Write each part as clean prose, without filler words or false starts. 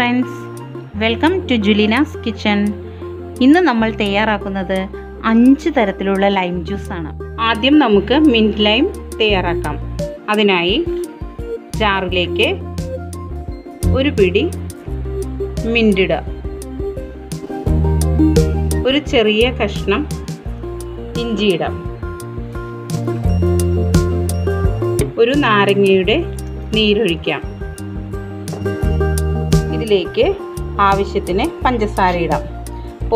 Friends, welcome to Julina's kitchen. ഇന്ന് നമ്മൾ തയ്യാറാക്കുന്നത് 5 തരത്തിലുള്ള ലൈം ജ്യൂസാണ്. ആദ്യം നമുക്ക് മിൻറ്റ് ലൈം തയ്യാറാക്കാം. അതിനായി ജാറിലേക്ക് ഒരു പിടി മിൻറ്റ് ഇടുക, ഒരു ചെറിയ കഷ്ണം ഇഞ്ചി ഇടാം, ഒരു നാരങ്ങയുടെ നീരൊഴിക്കാം. ഇതിലേക്ക് ആവശ്യത്തിന് പഞ്ചസാര ഇടാം.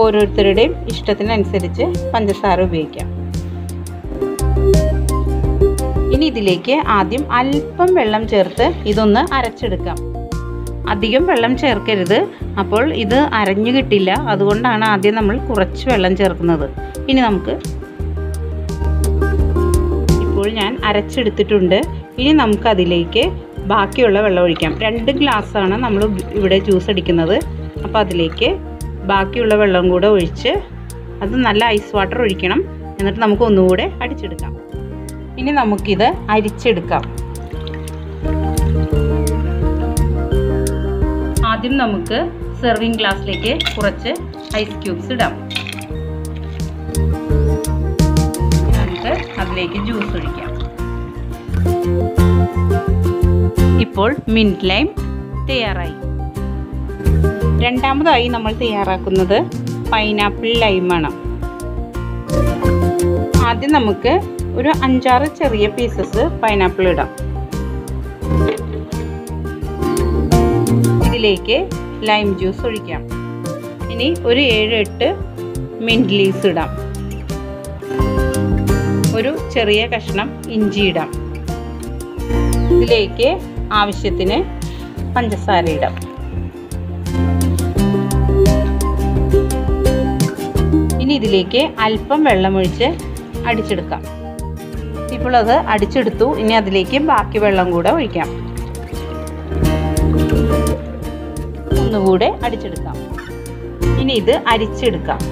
ഓരോരുത്തരുടെയും ഇഷ്ടത്തിനനുസരിച്ച് പഞ്ചസാര ഉപയോഗിക്കാം. ഇനി ഇതിലേക്ക് ആദ്യം അല്പം വെള്ളം ചേർത്ത് ഇതൊന്ന് അരച്ചെടുക്കാം. അധികം വെള്ളം ചേർക്കരുത്, അപ്പോൾ ഇത് അരഞ്ഞു കിട്ടില്ല. അതുകൊണ്ടാണ് ആദ്യം നമ്മൾ കുറച്ച് വെള്ളം ചേർക്കുന്നത്. ഇനി നമുക്ക് ഇപ്പോൾ ഞാൻ അരച്ചെടുത്തിട്ടുണ്ട്. ഇനി നമുക്കതിലേക്ക് ബാക്കിയുള്ള വെള്ളം ഒഴിക്കാം. 2 ഗ്ലാസ്സാണ് നമ്മൾ ഇവിടെ ജ്യൂസ് അടിക്കുന്നത്. അപ്പോൾ അതിലേക്ക് ബാക്കിയുള്ള വെള്ളം കൂടെ ഒഴിച്ച് അത് നല്ല ഐസ് വാട്ടർ ഒഴിക്കണം. എന്നിട്ട് നമുക്ക് ഒന്നുകൂടെ അടിച്ചെടുക്കാം. ഇനി നമുക്കിത് അരിച്ചെടുക്കാം. ആദ്യം നമുക്ക് സെർവിങ് ഗ്ലാസ്സിലേക്ക് കുറച്ച് ഐസ് ക്യൂബ്സ് ഇടാം. നമുക്ക് അതിലേക്ക് ജ്യൂസ് ഒഴിക്കാം. ഇപ്പോൾ മിൻറ്റ് ലൈം തയ്യാറായി. രണ്ടാമതായി നമ്മൾ തയ്യാറാക്കുന്നത് പൈനാപ്പിൾ ലൈമാണ്. ആദ്യം നമുക്ക് ഒരു 5-6 ചെറിയ പീസസ് പൈനാപ്പിൾ ഇടാം. ഇതിലേക്ക് ലൈം ജ്യൂസ് ഒഴിക്കാം. ഇനി ഒരു 7-8 മിൻറ്റ് ലീവ്സ് ഇടാം. ഒരു ചെറിയ കഷ്ണം ഇഞ്ചി ഇടാം. ഇതിലേക്ക് ആവശ്യത്തിന് പഞ്ചസാര ഇടാം. ഇനി ഇതിലേക്ക് അല്പം വെള്ളമൊഴിച്ച് അടിച്ചെടുക്കാം. ഇപ്പോൾ അത് അടിച്ചെടുത്തു. ഇനി അതിലേക്ക് ബാക്കി വെള്ളം കൂടെ ഒഴിക്കാം. ഒന്നുകൂടെ അടിച്ചെടുക്കാം. ഇനി ഇത് അരിച്ചെടുക്കാം.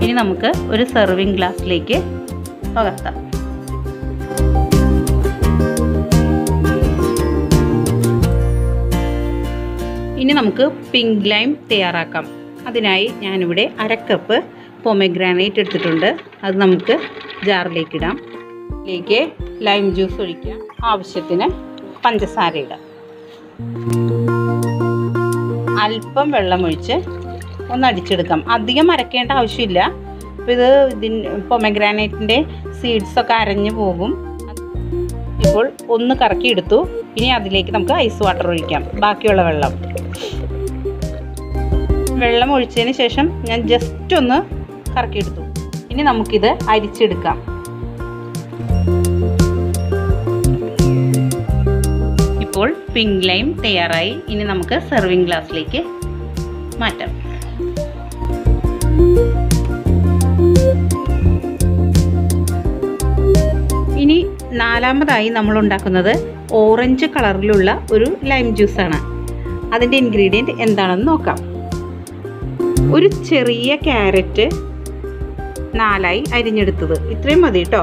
ഇനി നമുക്ക് ഒരു സെർവിങ് ഗ്ലാസ്സിലേക്ക് പകർത്താം. ഇനി നമുക്ക് പിങ്ക് ലൈം തയ്യാറാക്കാം. അതിനായി ഞാനിവിടെ 1/2 കപ്പ് പൊമഗ്രാനൈറ്റ് എടുത്തിട്ടുണ്ട്. അത് നമുക്ക് ജാറിലേക്ക് ഇടാം. ഇതിലേക്ക് ലൈം ജ്യൂസ് ഒഴിക്കാം. ആവശ്യത്തിന് പഞ്ചസാര ഇടാം. അല്പം വെള്ളമൊഴിച്ച് ഒന്ന് അടിച്ചെടുക്കാം. അധികം അരക്കേണ്ട ആവശ്യമില്ല. അപ്പോൾ പൊമഗ്രാനൈറ്റിൻ്റെ സീഡ്സൊക്കെ അരഞ്ഞു പോകും. ഇപ്പോൾ ഒന്ന് കറക്കി എടുത്തു. ഇനി അതിലേക്ക് നമുക്ക് ഐസ് വാട്ടർ ഒഴിക്കാം. ബാക്കിയുള്ള വെള്ളം ഒഴിച്ചതിന് ശേഷം ഞാൻ ജസ്റ്റ് ഒന്ന് കറക്കിയെടുത്തു. ഇനി നമുക്കിത് അരിച്ചെടുക്കാം. ഇപ്പോൾ പിങ്ക് ലൈം തയ്യാറായി. ഇനി നമുക്ക് സെർവിങ് ഗ്ലാസ്സിലേക്ക് മാറ്റാം. ഇനി നാലാമതായി നമ്മൾ ഉണ്ടാക്കുന്നത് ഓറഞ്ച് കളറിലുള്ള ഒരു ലൈം ജ്യൂസാണ്. അതിൻ്റെ ഇൻഗ്രീഡിയൻറ്റ് എന്താണെന്ന് നോക്കാം. ഒരു ചെറിയ ക്യാരറ്റ് 4ആയി അരിഞ്ഞെടുത്തത്, ഇത്രയും മതി കേട്ടോ.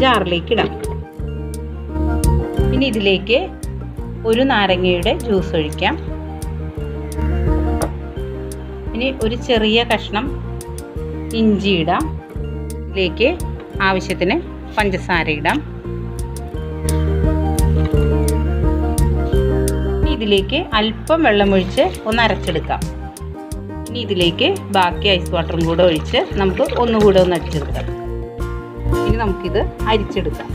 ജാറിലേക്ക് ഇടാം. ഇനി ഇതിലേക്ക് ഒരു നാരങ്ങയുടെ ജ്യൂസ് ഒഴിക്കാം. ഇനി ഒരു ചെറിയ കഷ്ണം ഇഞ്ചി ഇടാം. ഇതിലേക്ക് ആവശ്യത്തിന് പഞ്ചസാര ഇടാം. ഇതിലേക്ക് അല്പം വെള്ളമൊഴിച്ച് ഒന്ന് അരച്ചെടുക്കാം. ഇനി ഇതിലേക്ക് ബാക്കി ഐസ് വാട്ടറും കൂടെ ഒഴിച്ച് നമുക്ക് ഒന്നുകൂടെ ഒന്ന് അടിച്ചെടുക്കാം. ഇനി നമുക്കിത് അരിച്ചെടുക്കാം.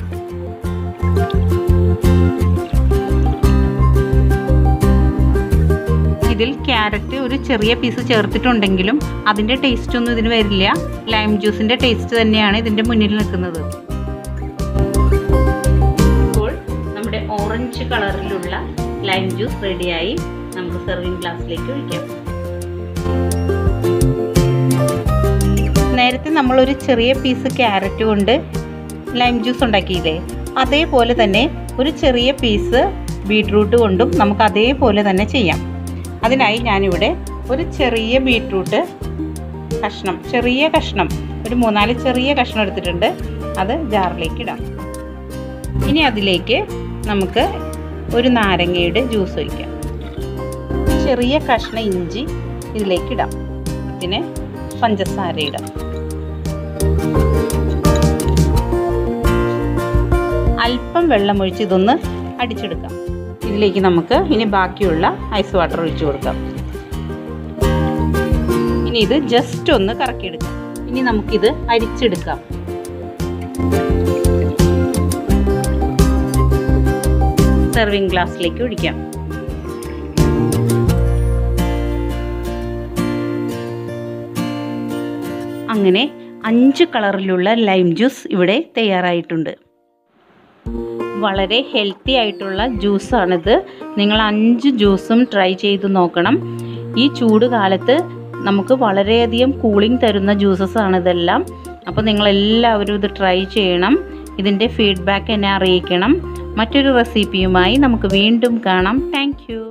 ഇതിൽ ക്യാരറ്റ് ഒരു ചെറിയ പീസ് ചേർത്തിട്ടുണ്ടെങ്കിലും അതിൻ്റെ ടേസ്റ്റ് ഒന്നും ഇതിന് വരില്ല. ലൈം ജ്യൂസിൻ്റെ ടേസ്റ്റ് തന്നെയാണ് ഇതിൻ്റെ മുന്നിൽ നിൽക്കുന്നത്. ഇപ്പോൾ നമ്മുടെ ഓറഞ്ച് കളറിലുള്ള ലൈം ജ്യൂസ് റെഡിയായി. നമുക്ക് സെർവിങ് ഗ്ലാസ്സിലേക്ക് ഒഴിക്കാം. നേരത്തെ നമ്മളൊരു ചെറിയ പീസ് ക്യാരറ്റ് കൊണ്ട് ലൈം ജ്യൂസ് ഉണ്ടാക്കിയില്ലേ, അതേപോലെ തന്നെ ഒരു ചെറിയ പീസ് ബീട്രൂട്ട് കൊണ്ടും നമുക്ക് അതേപോലെ തന്നെ ചെയ്യാം. അതിനായി ഞാനിവിടെ ഒരു ചെറിയ ബീട്രൂട്ട് കഷ്ണം, ചെറിയ കഷ്ണം, ഒരു 3-4 ചെറിയ കഷ്ണം എടുത്തിട്ടുണ്ട്. അത് ജാറിലേക്ക് ഇടാം. ഇനി അതിലേക്ക് നമുക്ക് ഒരു നാരങ്ങയുടെ ജ്യൂസ് ഒഴിക്കാം. ചെറിയ കഷ്ണം ഇഞ്ചി ഇതിലേക്ക് ഇടാം. ഇതിന് പഞ്ചസാര ഇടാം. അല്പം വെള്ളമൊഴിച്ച് ഇതൊന്ന് അടിച്ചെടുക്കാം. ഇതിലേക്ക് നമുക്ക് ഇനി ബാക്കിയുള്ള ഐസ് വാട്ടർ ഒഴിച്ചു കൊടുക്കാം. ഇനി ഇത് ജസ്റ്റ് ഒന്ന് കറക്കിയെടുക്കാം. ഇനി നമുക്കിത് അരിച്ചെടുക്കാം. സെർവിങ് ഗ്ലാസ്സിലേക്ക് ഒഴിക്കാം. അങ്ങനെ 5 കളറിലുള്ള ലൈം ജ്യൂസ് ഇവിടെ തയ്യാറായിട്ടുണ്ട്. വളരെ ഹെൽത്തി ആയിട്ടുള്ള ജ്യൂസാണിത്. നിങ്ങൾ 5 ജ്യൂസും ട്രൈ ചെയ്ത് നോക്കണം. ഈ ചൂട് കാലത്ത് നമുക്ക് വളരെയധികം കൂളിംഗ് തരുന്ന ജ്യൂസസ് ആണ് ഇതെല്ലാം. അപ്പോൾ നിങ്ങളെല്ലാവരും ഇത് ട്രൈ ചെയ്യണം. ഇതിൻ്റെ ഫീഡ്ബാക്ക് എന്നെ അറിയിക്കണം. മറ്റൊരു റെസിപ്പിയുമായി നമുക്ക് വീണ്ടും കാണാം. Thank you.